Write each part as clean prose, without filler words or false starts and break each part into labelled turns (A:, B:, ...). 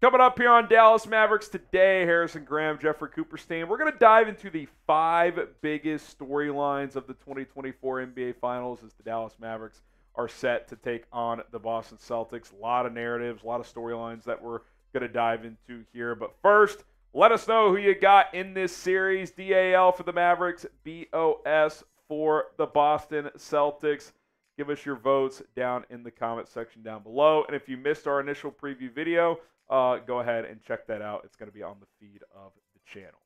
A: Coming up here on Dallas Mavericks Today, Harrison Graham, Jeffrey Cooperstein. We're going to dive into the 5 biggest storylines of the 2024 NBA Finals as the Dallas Mavericks are set to take on the Boston Celtics. A lot of narratives, a lot of storylines that we're going to dive into here. But first, let us know who you got in this series. DAL for the Mavericks, BOS for the Boston Celtics. Give us your votes down in the comment section down below. And if you missed our initial preview video, go ahead and check that out. It's going to be on the feed of the channel.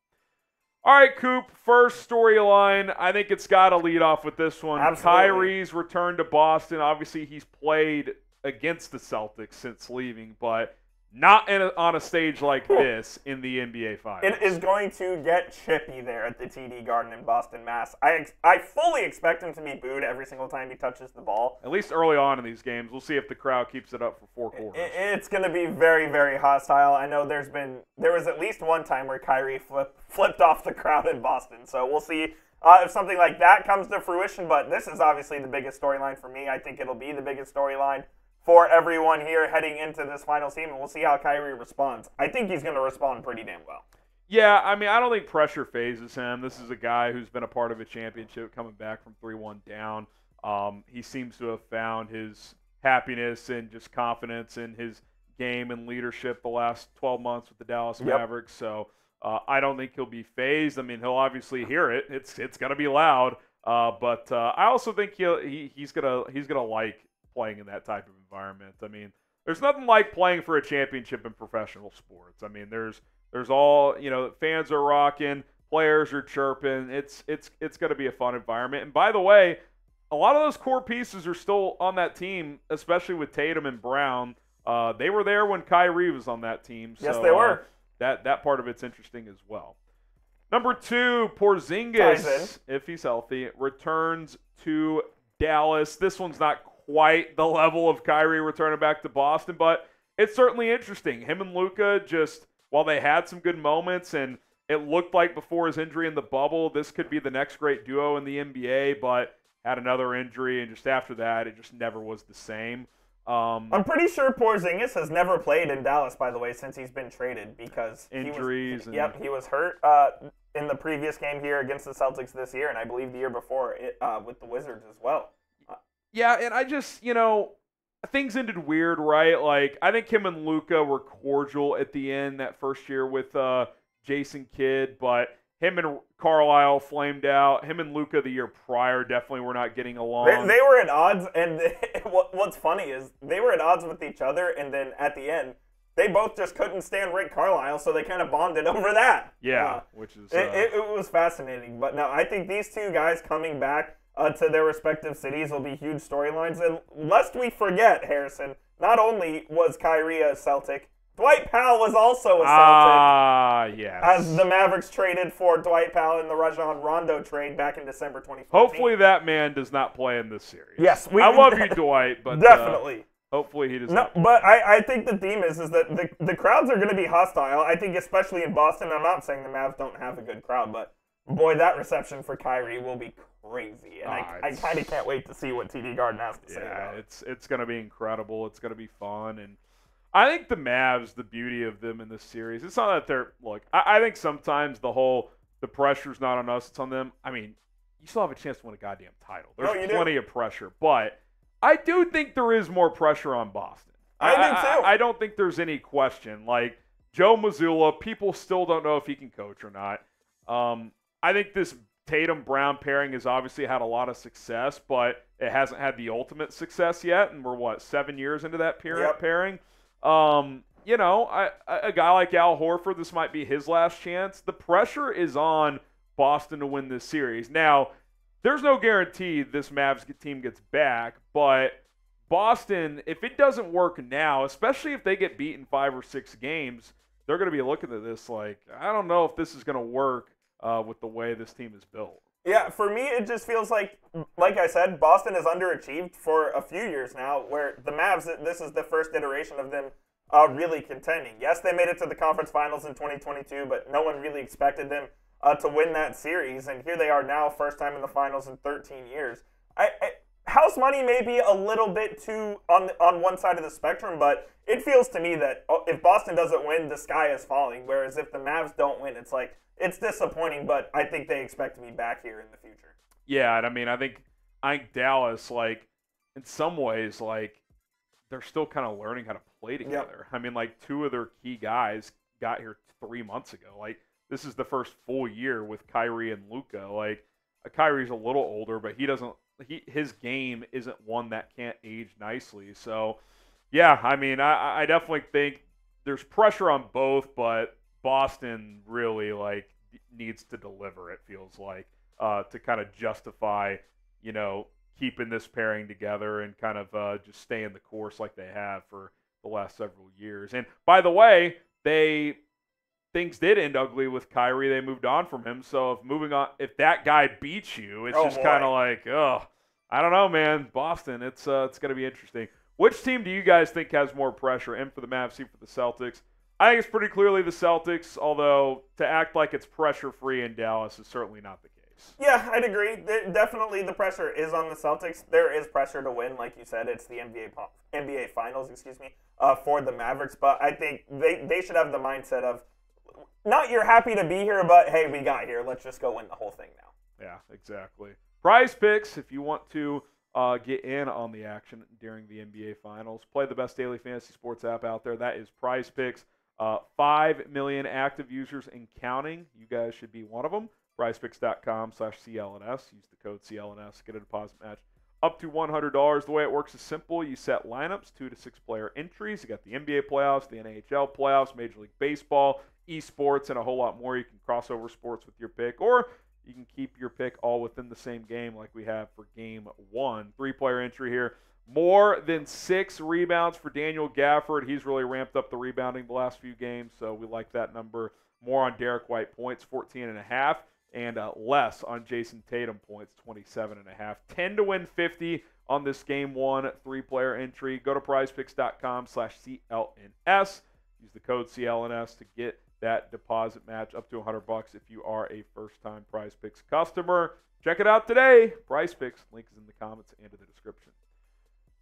A: All right, Coop, first storyline. I think it's got to lead off with this one.
B: Absolutely.
A: Kyrie's return to Boston. Obviously, he's played against the Celtics since leaving, but not on a stage like this in the NBA Finals.
B: It is going to get chippy there at the TD Garden in Boston, Mass. I fully expect him to be booed every single time he touches the ball.
A: At least early on in these games. We'll see if the crowd keeps it up for 4 quarters.
B: It's going to be very, very hostile. I know there was at least one time where Kyrie flipped off the crowd in Boston. So we'll see if something like that comes to fruition. But this is obviously the biggest storyline for me. I think it'll be the biggest storyline for everyone here heading into this finals team, and we'll see how Kyrie responds. I think he's going to respond pretty damn well.
A: Yeah, I mean, I don't think pressure phases him. This is a guy who's been a part of a championship coming back from 3-1 down. He seems to have found his happiness and just confidence in his game and leadership the last 12 months with the Dallas Mavericks. So I don't think he'll be phased. I mean, he'll obviously hear it. It's going to be loud. But I also think he's gonna like playing in that type of environment. I mean, there's nothing like playing for a championship in professional sports. I mean, there's all, fans are rocking, players are chirping. It's going to be a fun environment. And by the way, a lot of those core pieces are still on that team, especially with Tatum and Brown. They were there when Kyrie was on that team. So,
B: yes, they were.
A: That part of it's interesting as well. Number 2, Porzingis, if he's healthy, returns to Dallas. This one's not quite the level of Kyrie returning back to Boston, but it's certainly interesting. Him and Luka, just while they had some good moments, and it looked like before his injury in the bubble, this could be the next great duo in the NBA, but had another injury, and just after that, it just never was the same.
B: I'm pretty sure Porzingis has never played in Dallas, by the way, since he's been traded, because
A: injuries.
B: He was hurt in the previous game here against the Celtics this year, and I believe the year before with the Wizards as well.
A: Yeah, and I just, things ended weird, right? Like, I think him and Luka were cordial at the end that first year with Jayson Kidd, but him and Carlisle flamed out. Him and Luka the year prior definitely were not getting along.
B: They were at odds, and what's funny is they were at odds with each other, and then at the end, they both just couldn't stand Rick Carlisle, so they kind of bonded over that.
A: Yeah, which is...
B: It was fascinating. But no, I think these two guys coming back to their respective cities will be huge storylines. And lest we forget, Harrison, not only was Kyrie a Celtic, Dwight Powell was also a Celtic.
A: Yes.
B: As the Mavericks traded for Dwight Powell in the Rajon Rondo trade back in December 2014.
A: Hopefully that man does not play in this series.
B: Yes.
A: I love you, Dwight, but
B: definitely.
A: Hopefully he does
B: no,
A: not.
B: But I think the theme is that the crowds are going to be hostile. I think especially in Boston. I'm not saying the Mavs don't have a good crowd, but boy, that reception for Kyrie will be crazy. And I kind of can't wait to see what TD Garden has to say about it.
A: It's going to be incredible. It's going to be fun. And I think the Mavs, the beauty of them in this series, it's not that they're, look, I think sometimes the pressure's not on us, it's on them. I mean, you still have a chance to win a goddamn title. There's plenty of pressure. But I do think there is more pressure on Boston.
B: I do too.
A: I don't think there's any question. Like, Joe Mazzulla, people still don't know if he can coach or not. I think this Tatum-Brown pairing has obviously had a lot of success, but it hasn't had the ultimate success yet, and we're, 7 years into that pairing? A guy like Al Horford, this might be his last chance. The pressure is on Boston to win this series. Now, there's no guarantee this Mavs team gets back, but Boston, if it doesn't work now, especially if they get beat in 5 or 6 games, they're going to be looking at this like, I don't know if this is going to work with the way this team is built.
B: Yeah, for me, it just feels like I said, Boston has underachieved for a few years now, where the Mavs, this is the first iteration of them really contending. Yes, they made it to the conference finals in 2022, but no one really expected them to win that series, and here they are now, first time in the finals in 13 years. house money may be a little bit too on one side of the spectrum, but it feels to me that if Boston doesn't win, the sky is falling. Whereas if the Mavs don't win, it's like it's disappointing. But I think they expect to be back here in the future.
A: Yeah, and I mean, I think Dallas, like, in some ways, like, they're still kind of learning how to play together. Yep. I mean, like, two of their key guys got here 3 months ago. Like, this is the first full year with Kyrie and Luka. Like, Kyrie's a little older, but his game isn't one that can't age nicely. So, yeah, I mean, I definitely think there's pressure on both, but Boston really, like, needs to deliver, it feels like, to kind of justify, you know, keeping this pairing together and kind of just staying the course like they have for the last several years. And, by the way, things did end ugly with Kyrie. They moved on from him. So if that guy beats you, it's just kind of like, I don't know, man. Boston, it's going to be interesting. Which team do you guys think has more pressure? M for the Mavs, C for the Celtics. I think it's pretty clearly the Celtics, although to act like it's pressure-free in Dallas is certainly not the case.
B: Yeah, I'd agree. Definitely the pressure is on the Celtics. There is pressure to win, like you said. It's the NBA Finals, for the Mavericks. But I think they should have the mindset of, not you're happy to be here, but hey, we got here. Let's just go win the whole thing now.
A: Yeah, exactly. Prize Picks, if you want to get in on the action during the NBA Finals, play the best daily fantasy sports app out there. That is Prize Picks. 5 million active users and counting. You guys should be one of them. PrizePicks.com/CLNS. Use the code CLNS. Get a deposit match up to $100. The way it works is simple. You set lineups, 2 to 6 player entries. You got the NBA playoffs, the NHL playoffs, Major League Baseball, esports, and a whole lot more. You can cross over sports with your pick, or you can keep your pick all within the same game like we have for Game 1. 3-player entry here. More than 6 rebounds for Daniel Gafford. He's really ramped up the rebounding the last few games, so we like that number. More on Derek White points, 14.5, and less on Jayson Tatum points, 27.5. 10 to win 50 on this Game 1 3-player entry. Go to prizepicks.com/CLNS. Use the code CLNS to get that deposit match up to $100 if you are a first-time Prize Picks customer. Check it out today. Prize Picks, link is in the comments and in the description.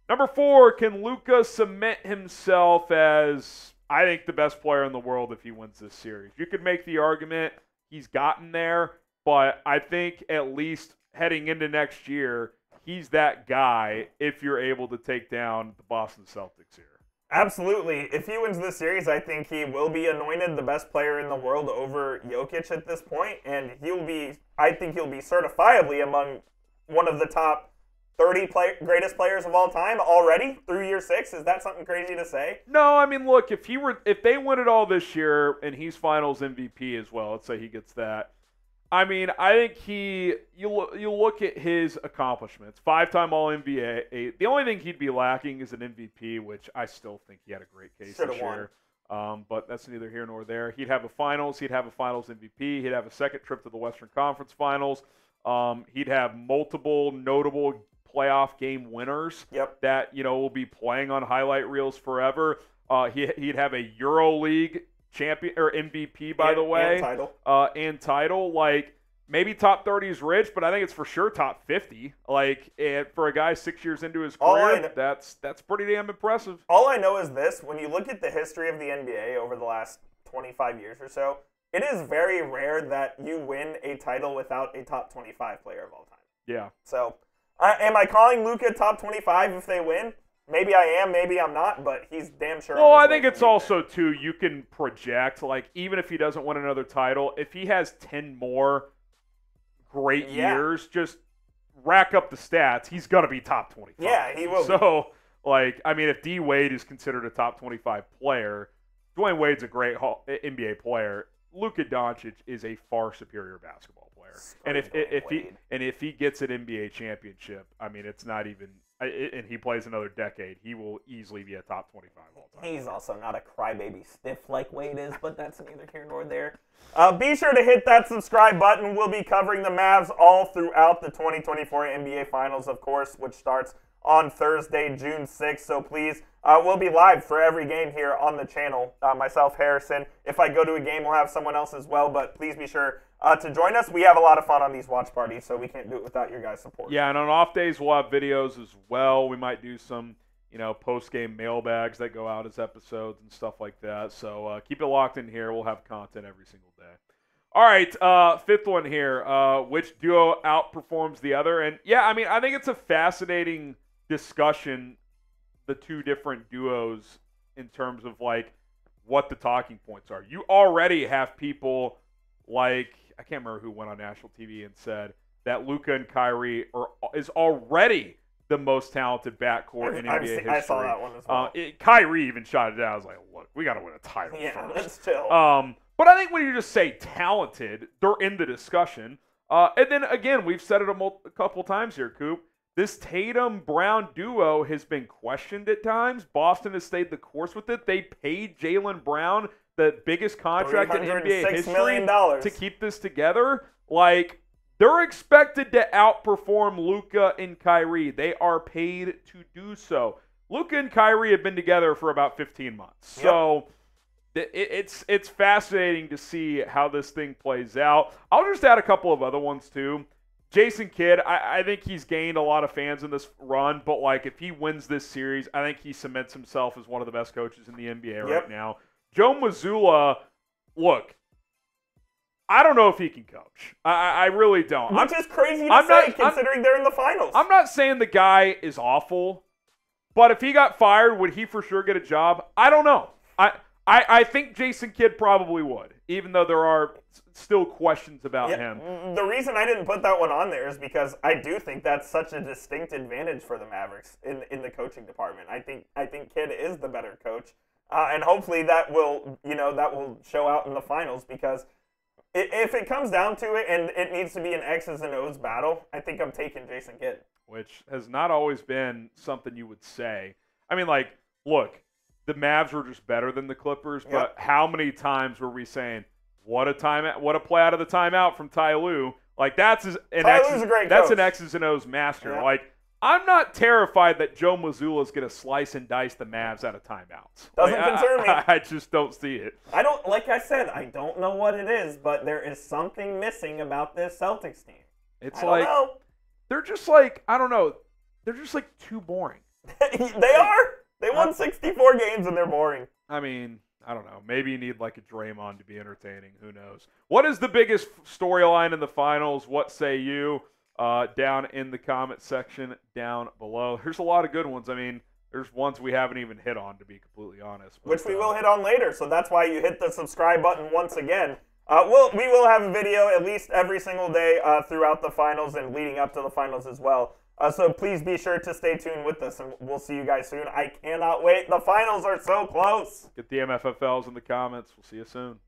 A: Number 4, can Luka cement himself as, I think, the best player in the world if he wins this series? You could make the argument he's gotten there, but I think at least heading into next year, he's that guy if you're able to take down the Boston Celtics here.
B: Absolutely. If he wins this series, I think he will be anointed the best player in the world over Jokic at this point, and I think he'll be certifiably among one of the top 30 greatest players of all time already through year 6. Is that something crazy to say?
A: No, I mean, look, if they win it all this year and he's Finals MVP as well, let's say he gets that. I mean, I think you look at his accomplishments. 5-time All-NBA. The only thing he'd be lacking is an MVP, which I still think he had a great case this year. But that's neither here nor there. He'd have a Finals. He'd have a Finals MVP. He'd have a second trip to the Western Conference Finals. He'd have multiple notable playoff game winners that will be playing on highlight reels forever. He'd have a EuroLeague champion or MVP, by the way, and title. Like, maybe top 30 is rich, but I think it's for sure top 50. Like, and for a guy 6 years into his career, that's pretty damn impressive.
B: All I know is this: when you look at the history of the NBA over the last 25 years or so, it is very rare that you win a title without a top 25 player of all time.
A: Yeah.
B: So, am I calling Luka top 25 if they win? Maybe I am, maybe I'm not, but he's damn sure.
A: Well, I think it's also, too, you can project, like, even if he doesn't win another title, if he has 10 more great years, just rack up the stats, he's going to be top 25.
B: Yeah, he will.
A: So, like, I mean, if D. Wade is considered a top 25 player, Dwayne Wade's a great NBA player. Luka Doncic is a far superior basketball player. And if he gets an NBA championship, I mean, it's not even – and he plays another decade, he will easily be a top 25 all-time.
B: He's also not a crybaby stiff like Wade is, but that's neither here nor there. Be sure to hit that subscribe button. We'll be covering the Mavs all throughout the 2024 NBA Finals, of course, which starts on Thursday, June 6th. So please, we'll be live for every game here on the channel. Myself, Harrison. If I go to a game, we'll have someone else as well. But please be sure to join us. We have a lot of fun on these watch parties, so we can't do it without your guys' support.
A: Yeah, and on off days, we'll have videos as well. We might do some, post-game mailbags that go out as episodes and stuff like that. So keep it locked in here. We'll have content every single day. All right, fifth one here. Which duo outperforms the other? And, yeah, I think it's a fascinating discussion, the two different duos, in terms of, what the talking points are. You already have people like, I can't remember who went on national TV and said that Luka and Kyrie is already the most talented backcourt in NBA history. I saw that one as well. Kyrie even shot it down. I was like, look, we got to win a title first.
B: Let's chill.
A: But I think when you just say talented, they're in the discussion. And then, again, we've said it a couple times here, Coop. This Tatum-Brown duo has been questioned at times. Boston has stayed the course with it. They paid Jaylen Brown the biggest contract in NBA history to keep this together. They're expected to outperform Luka and Kyrie. They are paid to do so. Luka and Kyrie have been together for about 15 months. Yep. So it's fascinating to see how this thing plays out. I'll just add a couple of other ones, too. Jayson Kidd, I think he's gained a lot of fans in this run, but if he wins this series, I think he cements himself as one of the best coaches in the NBA right now. Joe Mazzulla, look, I don't know if he can coach. I really don't.
B: Which is crazy to say, considering they're in the finals.
A: I'm not saying the guy is awful, but if he got fired, would he for sure get a job? I don't know. I think Jayson Kidd probably would, even though there are still questions about him.
B: The reason I didn't put that one on there is because I do think that's such a distinct advantage for the Mavericks in the coaching department. I think Kidd is the better coach, and hopefully that will show out in the finals, because if it comes down to it and it needs to be an X's and O's battle, I think I'm taking Jayson Kidd.
A: Which has not always been something you would say. Look, the Mavs were just better than the Clippers, but how many times were we saying, what a play out of the timeout from Ty Lue? That's an X's and O's master.
B: Yeah.
A: I'm not terrified that Joe Mazzulla is going to slice and dice the Mavs out of timeouts.
B: Doesn't concern me.
A: I just don't see it.
B: Like I said, I don't know what it is, but there is something missing about this Celtics team.
A: It's they're just I don't know. They're just too boring.
B: They are. They won 64 games and they're boring.
A: I don't know. Maybe you need a Draymond to be entertaining. Who knows? What is the biggest storyline in the finals? What say you? Down in the comment section down below. There's a lot of good ones. There's ones we haven't even hit on, to be completely honest.
B: Which we will hit on later, so that's why you hit the subscribe button once again. We will have a video at least every single day throughout the finals and leading up to the finals as well. So please be sure to stay tuned with us, and we'll see you guys soon. I cannot wait. The finals are so close.
A: Get the MFFLs in the comments. We'll see you soon.